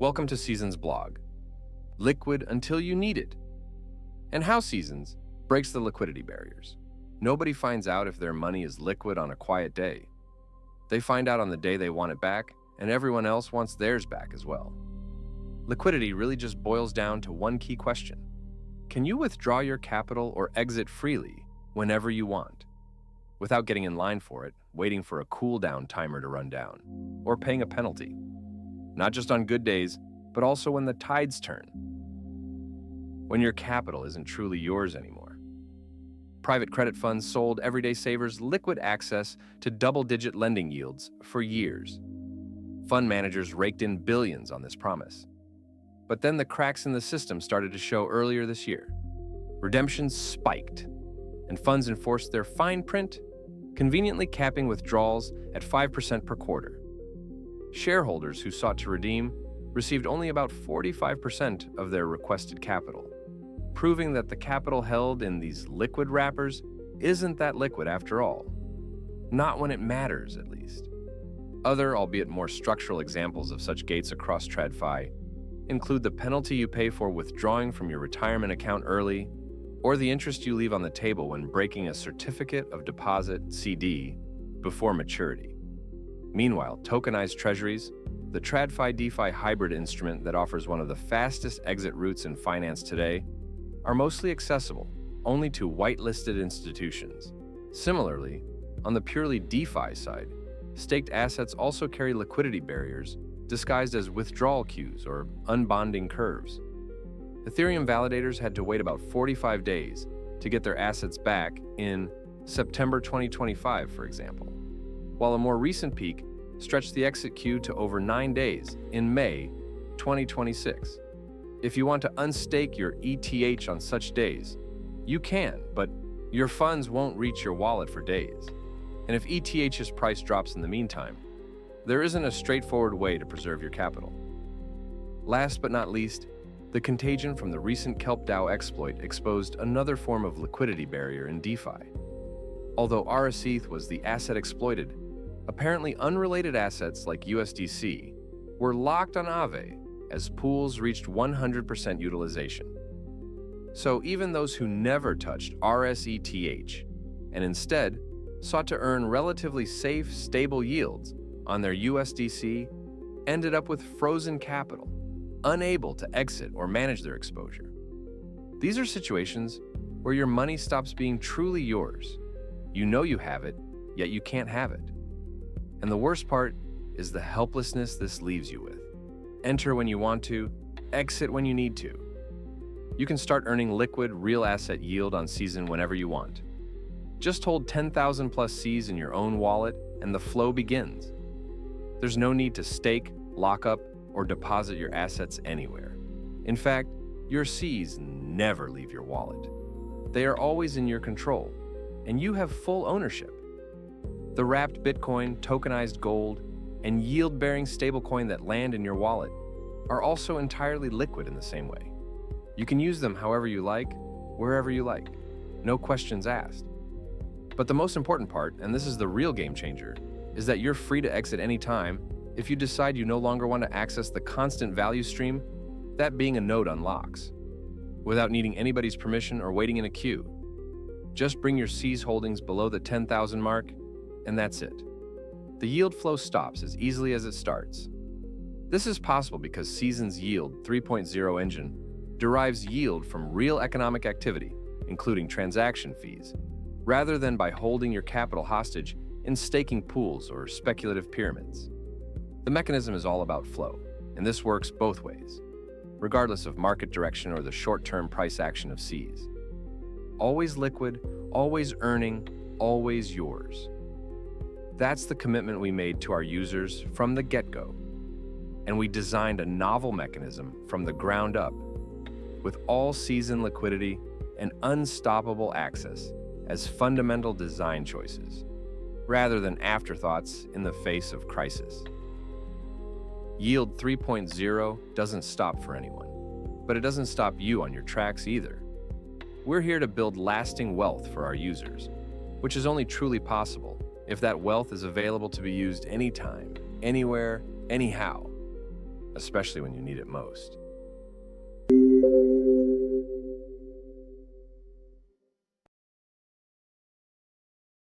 Welcome to Seasons blog. Liquid until you need it. And how Seasons breaks the liquidity barriers. Nobody finds out if their money is liquid on a quiet day. They find out on the day they want it back, and everyone else wants theirs back as well. Liquidity really just boils down to one key question. Can you withdraw your capital or exit freely whenever you want, without getting in line for it, waiting for a cool-down timer to run down, or paying a penalty? Not just on good days, but also when the tides turn. When your capital isn't truly yours anymore. Private credit funds sold everyday savers liquid access to double-digit lending yields for years. Fund managers raked in billions on this promise. But then the cracks in the system started to show earlier this year. Redemptions spiked, and funds enforced their fine print, conveniently capping withdrawals at 5% per quarter. Shareholders who sought to redeem received only about 45% of their requested capital, proving that the capital held in these liquid wrappers isn't that liquid after all. Not when it matters, at least. Other, albeit more structural examples of such gates across TradFi include the penalty you pay for withdrawing from your retirement account early, or the interest you leave on the table when breaking a certificate of deposit CD before maturity. Meanwhile, tokenized treasuries, the TradFi DeFi hybrid instrument that offers one of the fastest exit routes in finance today, are mostly accessible only to whitelisted institutions. Similarly, on the purely DeFi side, staked assets also carry liquidity barriers disguised as withdrawal queues or unbonding curves. Ethereum validators had to wait about 45 days to get their assets back in September 2025, for example, while a more recent peak stretched the exit queue to over 9 days in May 2026. If you want to unstake your ETH on such days, you can, but your funds won't reach your wallet for days. And if ETH's price drops in the meantime, there isn't a straightforward way to preserve your capital. Last but not least, the contagion from the recent KelpDAO exploit exposed another form of liquidity barrier in DeFi. Although rsETH was the asset exploited, apparently unrelated assets like USDC were locked on Aave as pools reached 100% utilization. So even those who never touched rsETH and instead sought to earn relatively safe, stable yields on their USDC ended up with frozen capital, unable to exit or manage their exposure. These are situations where your money stops being truly yours. You know you have it, yet you can't have it. And the worst part is the helplessness this leaves you with. Enter when you want to, exit when you need to. You can start earning liquid, real asset yield on Season whenever you want. Just hold 10,000 plus Cs in your own wallet and the flow begins. There's no need to stake, lock up, or deposit your assets anywhere. In fact, your Cs never leave your wallet. They are always in your control, and you have full ownership. The wrapped Bitcoin, tokenized gold, and yield-bearing stablecoin that land in your wallet are also entirely liquid in the same way. You can use them however you like, wherever you like. No questions asked. But the most important part, and this is the real game changer, is that you're free to exit any time if you decide you no longer want to access the constant value stream that being a node unlocks, without needing anybody's permission or waiting in a queue. Just bring your Cs holdings below the 10,000 mark, and that's it. The yield flow stops as easily as it starts. This is possible because Season's Yield 3.0 engine derives yield from real economic activity, including transaction fees, rather than by holding your capital hostage in staking pools or speculative pyramids. The mechanism is all about flow, and this works both ways, regardless of market direction or the short-term price action of Cs. Always liquid, always earning, always yours. That's the commitment we made to our users from the get-go, and we designed a novel mechanism from the ground up with all-season liquidity and unstoppable access as fundamental design choices, rather than afterthoughts in the face of crisis. Yield 3.0 doesn't stop for anyone, but it doesn't stop you on your tracks either. We're here to build lasting wealth for our users, which is only truly possible if that wealth is available to be used anytime, anywhere, anyhow. especially when you need it most.